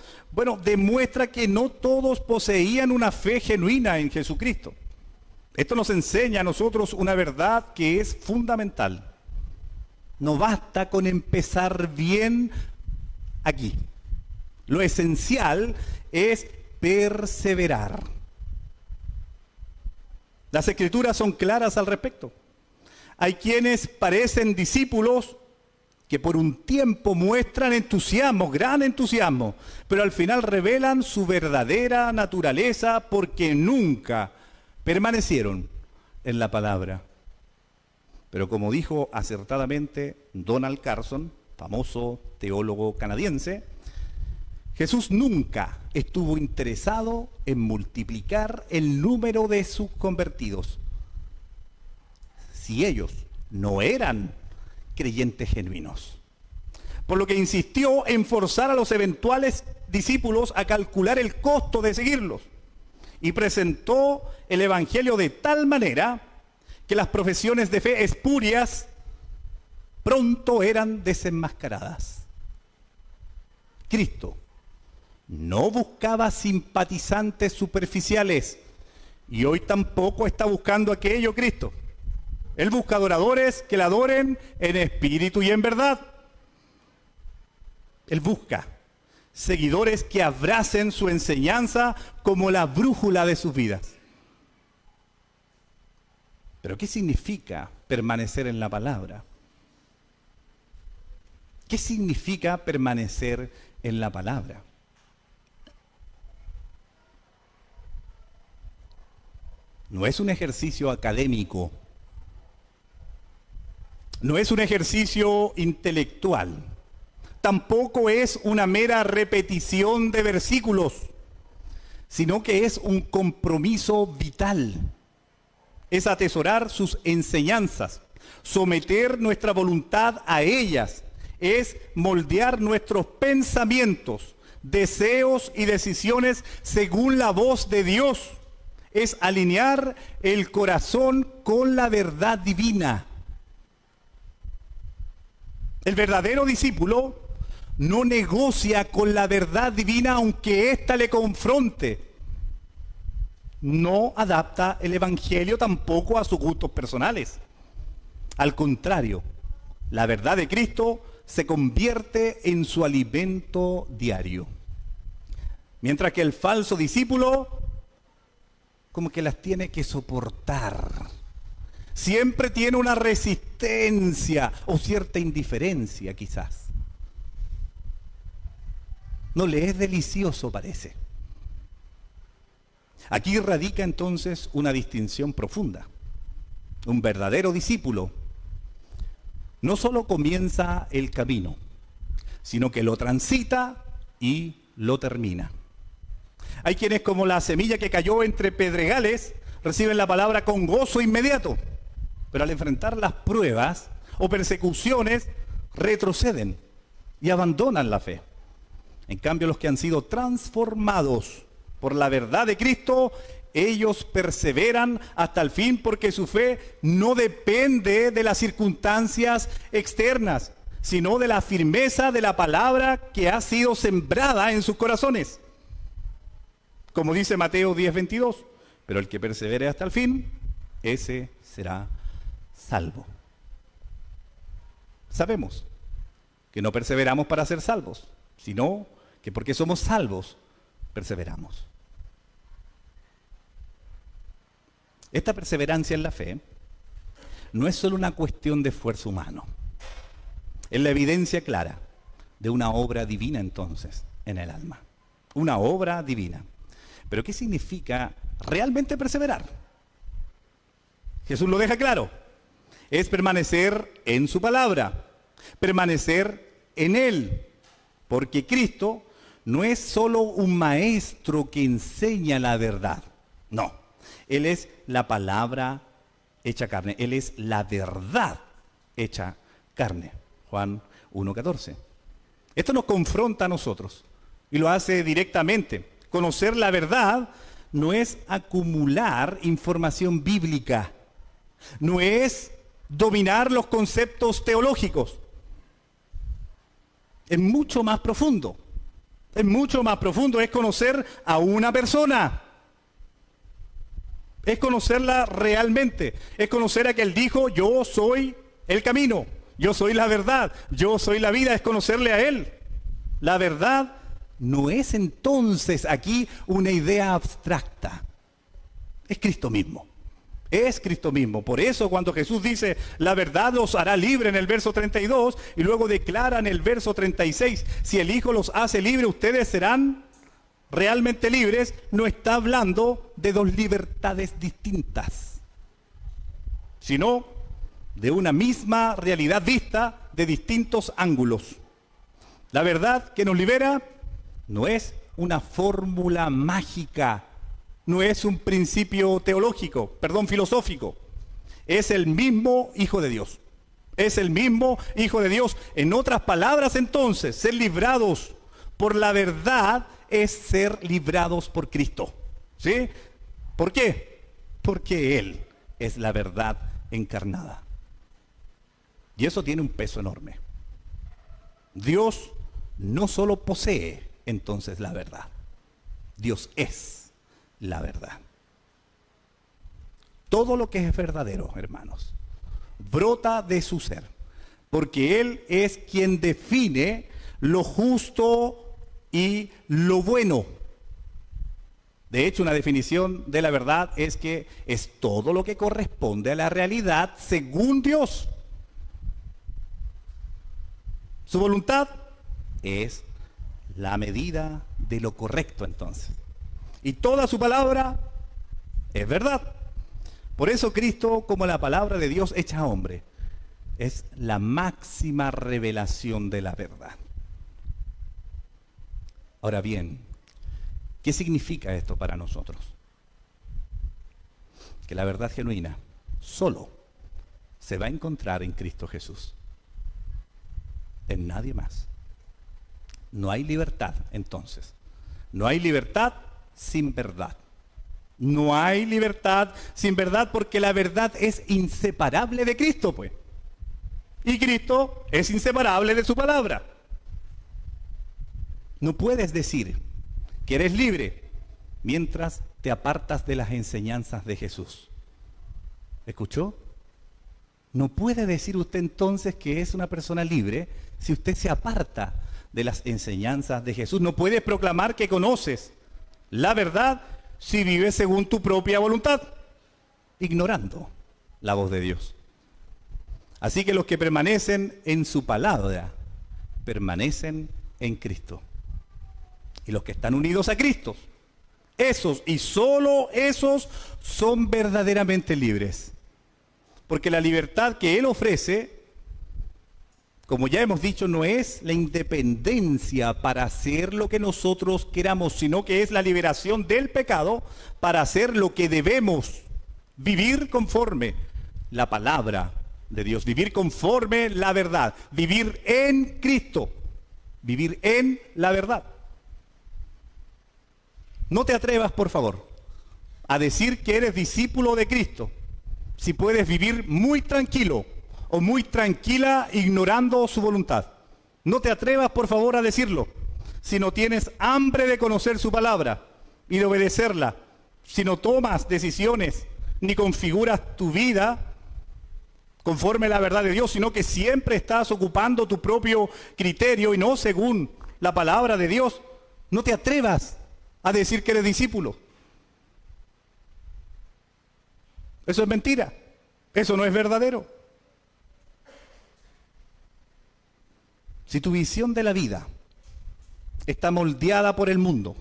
demuestra que no todos poseían una fe genuina en Jesucristo. Esto nos enseña a nosotros una verdad que es fundamental. No basta con empezar bien aquí. Lo esencial es perseverar. Las Escrituras son claras al respecto. Hay quienes parecen discípulos que por un tiempo muestran entusiasmo, gran entusiasmo, pero al final revelan su verdadera naturaleza porque nunca permanecieron en la palabra. Pero como dijo acertadamente Donald Carson, famoso teólogo canadiense, Jesús nunca estuvo interesado en multiplicar el número de sus convertidos si ellos no eran creyentes genuinos. Por lo que insistió en forzar a los eventuales discípulos a calcular el costo de seguirlos, y presentó el evangelio de tal manera que las profesiones de fe espurias pronto eran desenmascaradas. Cristo no buscaba simpatizantes superficiales, y hoy tampoco está buscando aquello Cristo. Él busca adoradores que le adoren en espíritu y en verdad. Él busca seguidores que abracen su enseñanza como la brújula de sus vidas. Pero ¿qué significa permanecer en la palabra? ¿Qué significa permanecer en la palabra? No es un ejercicio académico, no es un ejercicio intelectual, tampoco es una mera repetición de versículos, sino que es un compromiso vital. Es atesorar sus enseñanzas, someter nuestra voluntad a ellas, es moldear nuestros pensamientos, deseos y decisiones según la voz de Dios. Es alinear el corazón con la verdad divina. El verdadero discípulo no negocia con la verdad divina aunque ésta le confronte. No adapta el evangelio tampoco a sus gustos personales. Al contrario, la verdad de Cristo se convierte en su alimento diario. Mientras que el falso discípulo como que las tiene que soportar. Siempre tiene una resistencia o cierta indiferencia quizás. No le es delicioso, parece. Aquí radica entonces una distinción profunda. Un verdadero discípulo no solo comienza el camino, sino que lo transita y lo termina. Hay quienes, como la semilla que cayó entre pedregales, reciben la palabra con gozo inmediato, pero al enfrentar las pruebas o persecuciones retroceden y abandonan la fe. En cambio, los que han sido transformados por la verdad de Cristo, ellos perseveran hasta el fin, porque su fe no depende de las circunstancias externas, sino de la firmeza de la palabra que ha sido sembrada en sus corazones. Como dice Mateo 10:22, pero el que persevere hasta el fin, ese será salvo. Sabemos que no perseveramos para ser salvos, sino que porque somos salvos, perseveramos. Esta perseverancia en la fe no es solo una cuestión de esfuerzo humano. Es la evidencia clara de una obra divina entonces en el alma. Una obra divina. ¿Pero qué significa realmente perseverar? Jesús lo deja claro. Es permanecer en su palabra, permanecer en Él, porque Cristo no es solo un maestro que enseña la verdad. No, Él es la palabra hecha carne. Él es la verdad hecha carne. Juan 1:14. Esto nos confronta a nosotros y lo hace directamente. Conocer la verdad no es acumular información bíblica, no es dominar los conceptos teológicos. Es mucho más profundo. Es mucho más profundo, es conocer a una persona. Es conocerla realmente. Es conocer a que Él dijo, yo soy el camino, yo soy la verdad, yo soy la vida. Es conocerle a Él. La verdad no es entonces aquí una idea abstracta. Es Cristo mismo. Es Cristo mismo. Por eso cuando Jesús dice, la verdad los hará libre en el verso 32, y luego declara en el verso 36, si el Hijo los hace libres, ustedes serán realmente libres, no está hablando de dos libertades distintas, sino de una misma realidad vista de distintos ángulos. La verdad que nos libera no es una fórmula mágica, no es un principio filosófico. Es el mismo Hijo de Dios. Es el mismo Hijo de Dios. En otras palabras, entonces, ser librados por la verdad es ser librados por Cristo. ¿Sí? ¿Por qué? Porque Él es la verdad encarnada. Y eso tiene un peso enorme. Dios no solo posee entonces la verdad. Dios es la verdad. Todo lo que es verdadero, hermanos, brota de su ser, porque Él es quien define lo justo y lo bueno. De hecho, una definición de la verdad es que es todo lo que corresponde a la realidad según Dios. Su voluntad es la medida de lo correcto entonces. Y toda su palabra es verdad. Por eso Cristo, como la palabra de Dios hecha hombre, es la máxima revelación de la verdad. Ahora bien, ¿qué significa esto para nosotros? Que la verdad genuina solo se va a encontrar en Cristo Jesús, en nadie más. No hay libertad entonces. No hay libertad sin verdad. No hay libertad sin verdad, porque la verdad es inseparable de Cristo, pues. Y Cristo es inseparable de su palabra. No puedes decir que eres libre mientras te apartas de las enseñanzas de Jesús. ¿Escuchó? No puede decir usted entonces que es una persona libre si usted se aparta de las enseñanzas de Jesús. No puedes proclamar que conoces la verdad si vives según tu propia voluntad, ignorando la voz de Dios. Así que los que permanecen en su palabra, permanecen en Cristo. Y los que están unidos a Cristo, esos y solo esos son verdaderamente libres. Porque la libertad que Él ofrece, como ya hemos dicho, no es la independencia para hacer lo que nosotros queramos, sino que es la liberación del pecado para hacer lo que debemos, vivir conforme la palabra de Dios, vivir conforme la verdad, vivir en Cristo, vivir en la verdad. No te atrevas, por favor, a decir que eres discípulo de Cristo si puedes vivir muy tranquilo o muy tranquila ignorando su voluntad. No te atrevas, por favor, a decirlo si no tienes hambre de conocer su palabra y de obedecerla, si no tomas decisiones ni configuras tu vida conforme a la verdad de Dios, sino que siempre estás ocupando tu propio criterio y no según la palabra de Dios. No te atrevas a decir que eres discípulo. Eso es mentira. Eso no es verdadero. Si tu visión de la vida está moldeada por el mundo,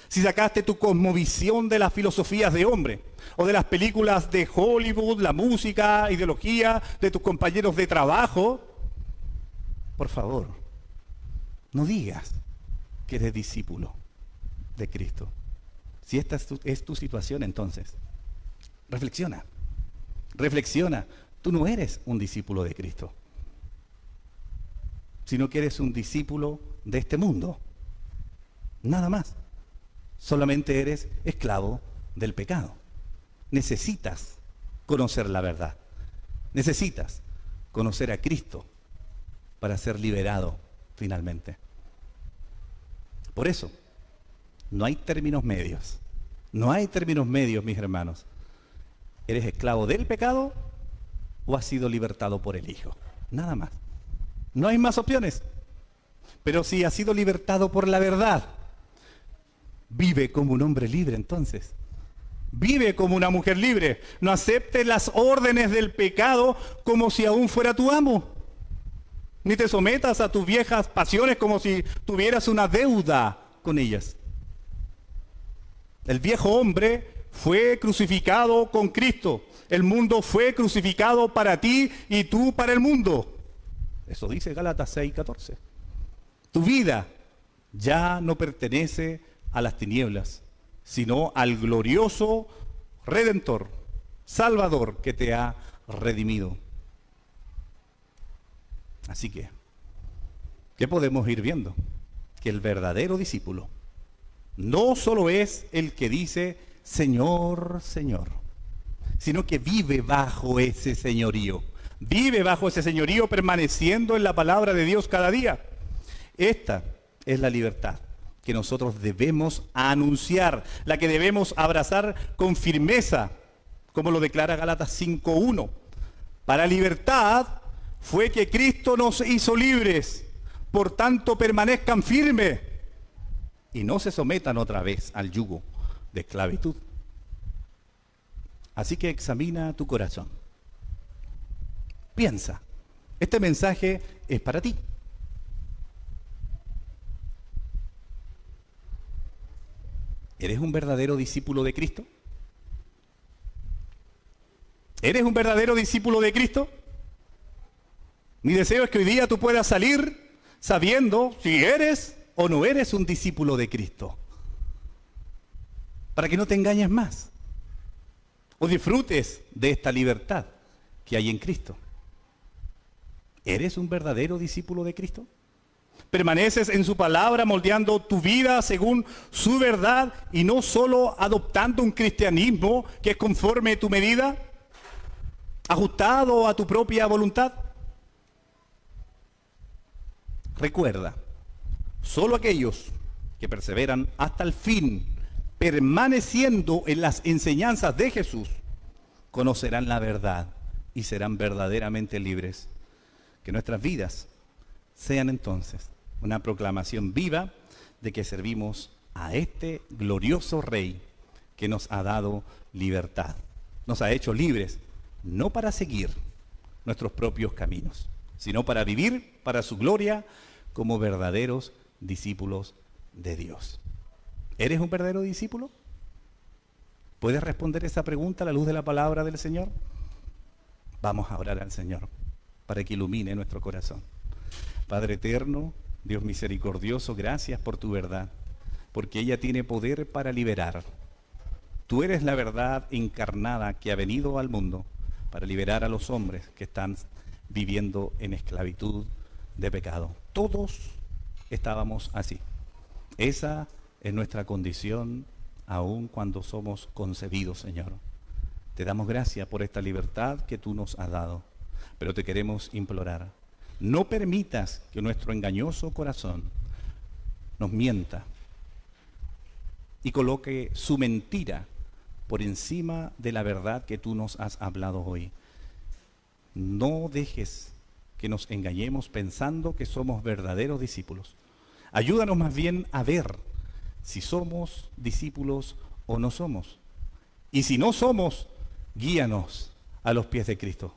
si sacaste tu cosmovisión de las filosofías de hombre o de las películas de Hollywood, la música, ideología de tus compañeros de trabajo, por favor, no digas que eres discípulo de Cristo. Si esta es tu situación, entonces, reflexiona. Reflexiona. Tú no eres un discípulo de Cristo, sino que eres un discípulo de este mundo. Nada más. Solamente eres esclavo del pecado. Necesitas conocer la verdad. Necesitas conocer a Cristo para ser liberado finalmente. Por eso, no hay términos medios. No hay términos medios, mis hermanos. ¿Eres esclavo del pecado o has sido libertado por el Hijo? Nada más. No hay más opciones. Pero si has sido libertado por la verdad, vive como un hombre libre entonces. Vive como una mujer libre. No aceptes las órdenes del pecado como si aún fuera tu amo. Ni te sometas a tus viejas pasiones como si tuvieras una deuda con ellas. El viejo hombre fue crucificado con Cristo. El mundo fue crucificado para ti y tú para el mundo. Eso dice Gálatas 6:14. Tu vida ya no pertenece a las tinieblas, sino al glorioso Redentor, Salvador que te ha redimido. Así que, ¿qué podemos ir viendo? Que el verdadero discípulo no solo es el que dice Señor, Señor, sino que vive bajo ese señorío. Vive bajo ese señorío permaneciendo en la palabra de Dios cada día. Esta es la libertad que nosotros debemos anunciar, la que debemos abrazar con firmeza, como lo declara Gálatas 5:1. Para libertad fue que Cristo nos hizo libres, por tanto permanezcan firmes y no se sometan otra vez al yugo de esclavitud. Así que examina tu corazón. Piensa, este mensaje es para ti. ¿Eres un verdadero discípulo de Cristo? ¿Eres un verdadero discípulo de Cristo? Mi deseo es que hoy día tú puedas salir sabiendo si eres o no eres un discípulo de Cristo, para que no te engañes más o disfrutes de esta libertad que hay en Cristo. ¿Eres un verdadero discípulo de Cristo? ¿Permaneces en su palabra moldeando tu vida según su verdad y no solo adoptando un cristianismo que es conforme a tu medida, ajustado a tu propia voluntad? Recuerda, solo aquellos que perseveran hasta el fin, permaneciendo en las enseñanzas de Jesús, conocerán la verdad y serán verdaderamente libres. Que nuestras vidas sean entonces una proclamación viva de que servimos a este glorioso Rey que nos ha dado libertad. Nos ha hecho libres no para seguir nuestros propios caminos, sino para vivir para su gloria como verdaderos discípulos de Dios. ¿Eres un verdadero discípulo? ¿Puedes responder esa pregunta a la luz de la palabra del Señor? Vamos a orar al Señor para que ilumine nuestro corazón. Padre eterno, Dios misericordioso, gracias por tu verdad, porque ella tiene poder para liberar. Tú eres la verdad encarnada que ha venido al mundo para liberar a los hombres que están viviendo en esclavitud de pecado. Todos estábamos así. Esa es nuestra condición aun cuando somos concebidos, Señor. Te damos gracias por esta libertad que tú nos has dado, pero te queremos implorar. No permitas que nuestro engañoso corazón nos mienta y coloque su mentira por encima de la verdad que tú nos has hablado hoy. No dejes que nos engañemos pensando que somos verdaderos discípulos. Ayúdanos más bien a ver si somos discípulos o no somos. Y si no somos, guíanos a los pies de Cristo.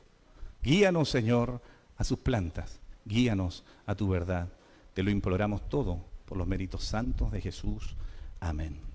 Guíanos, Señor, a sus plantas. Guíanos a tu verdad. Te lo imploramos todo por los méritos santos de Jesús. Amén.